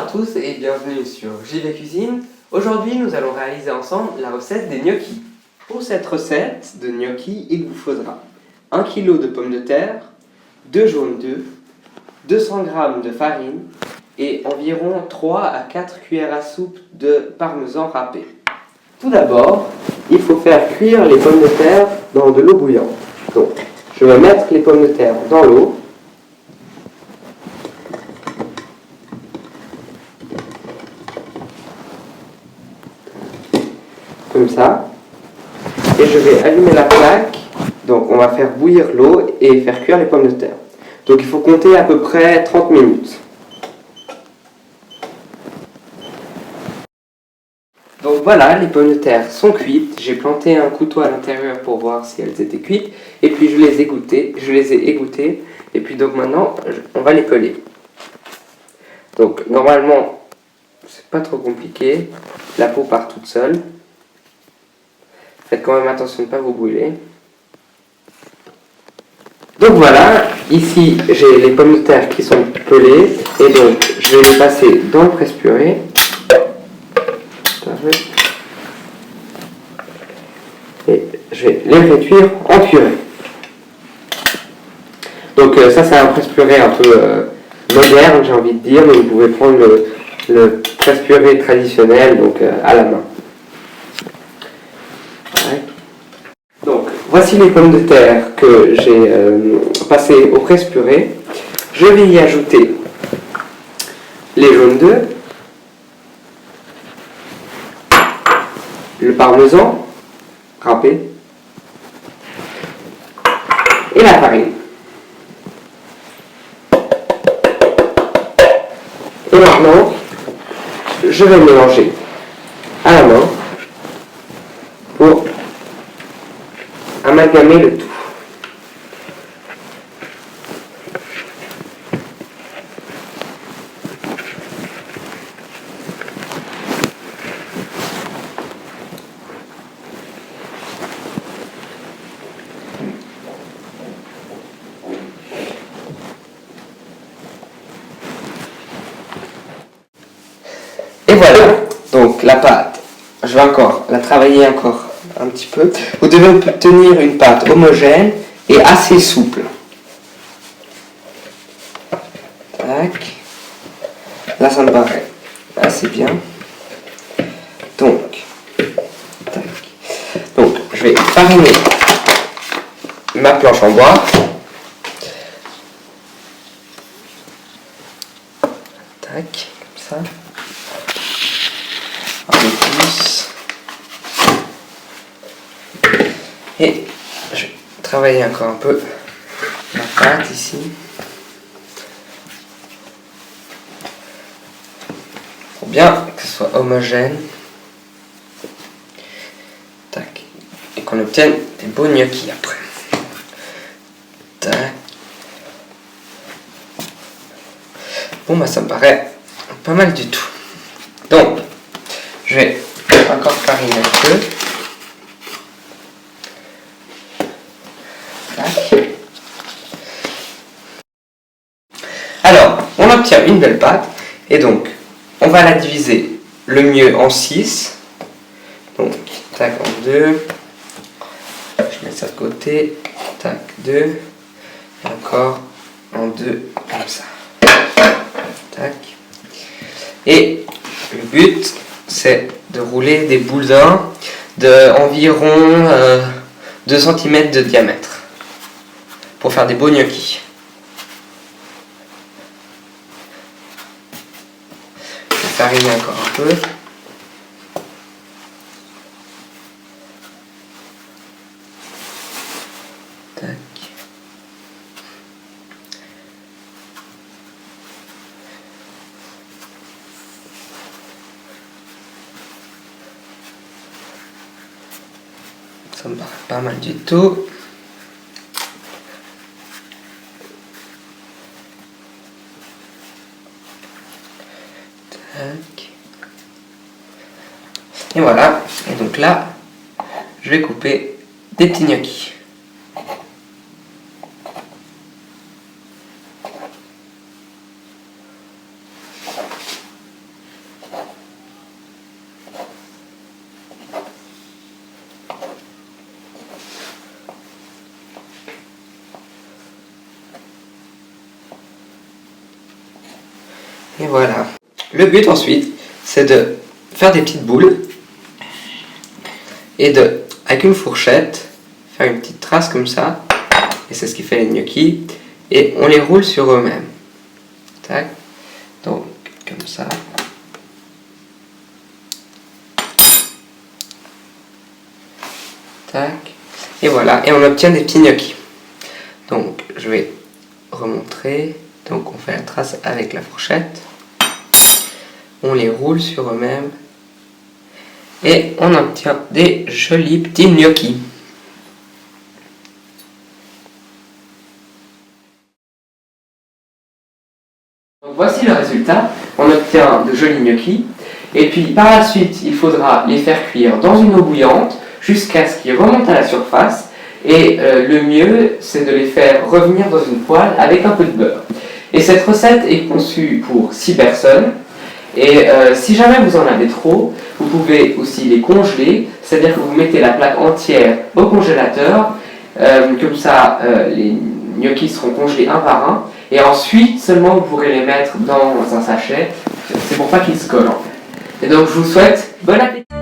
à tous et bienvenue sur JV Cuisine. Aujourd'hui, nous allons réaliser ensemble la recette des gnocchis. Pour cette recette de gnocchis, il vous faudra 1 kg de pommes de terre, 2 jaunes d'œufs, 200 g de farine et environ 3 à 4 cuillères à soupe de parmesan râpé. Tout d'abord, il faut faire cuire les pommes de terre dans de l'eau bouillante. Donc, je vais mettre les pommes de terre dans l'eau. Comme ça, et je vais allumer la plaque. Donc on va faire bouillir l'eau et faire cuire les pommes de terre. Donc il faut compter à peu près 30 minutes. Donc voilà, les pommes de terre sont cuites. J'ai planté un couteau à l'intérieur pour voir si elles étaient cuites. Et puis je les ai égouttées. Et puis donc maintenant, on va les peler. Donc normalement, c'est pas trop compliqué. La peau part toute seule. Faites quand même attention de ne pas vous brûler. Donc voilà, ici j'ai les pommes de terre qui sont pelées et donc je vais les passer dans le presse-purée. Et je vais les réduire en purée. Donc ça c'est un presse-purée un peu moderne, j'ai envie de dire, mais vous pouvez prendre le presse-purée traditionnel, donc à la main. Donc, voici les pommes de terre que j'ai passées au presse-purée. Je vais y ajouter les jaunes d'œufs, le parmesan râpé et la farine. Et maintenant, je vais mélanger à la main pour amalgamer le tout. Et voilà, donc la pâte, je vais encore la travailler encore un petit peu. Vous devez obtenir une pâte homogène et assez souple. Tac. Là, ça me paraît assez bien. Donc, tac. Donc, je vais fariner ma planche en bois. Tac, comme ça. Un peu plus. Et je vais travailler encore un peu la pâte ici. Pour bien que ce soit homogène. Tac. Et qu'on obtienne des beaux gnocchis après. Tac. Bon bah ça me paraît pas mal du tout. Donc, je vais encore fariner un peu. Alors, on obtient une belle pâte et donc on va la diviser le mieux en 6. Donc, tac, en 2. Je mets ça de côté. Tac, 2. Et encore en 2, comme ça. Tac. Et le but, c'est de rouler des boudins d'environ 2 cm de diamètre pour faire des beaux gnocchis. Je vais fariner encore un peu. Tac. Ça me paraît pas mal du tout. Tac. Et voilà. Et donc là, je vais couper des petits gnocchis. Et voilà. Le but ensuite, c'est de faire des petites boules et avec une fourchette, faire une petite trace comme ça. Et c'est ce qui fait les gnocchis. Et on les roule sur eux-mêmes. Tac. Donc, comme ça. Tac. Et voilà. Et on obtient des petits gnocchis. Donc, je vais remontrer. Donc, on fait la trace avec la fourchette. On les roule sur eux-mêmes. Et on obtient des jolis petits gnocchis. Donc voici le résultat, on obtient de jolis gnocchis, et puis par la suite il faudra les faire cuire dans une eau bouillante jusqu'à ce qu'ils remontent à la surface, et le mieux c'est de les faire revenir dans une poêle avec un peu de beurre. Et cette recette est conçue pour 6 personnes, et si jamais vous en avez trop, vous pouvez aussi les congeler, c'est-à-dire que vous mettez la plaque entière au congélateur, comme ça les gnocchis seront congelés un par un, et ensuite seulement vous pourrez les mettre dans un sachet, c'est pour pas qu'ils se collent en fait. Et donc je vous souhaite bon appétit!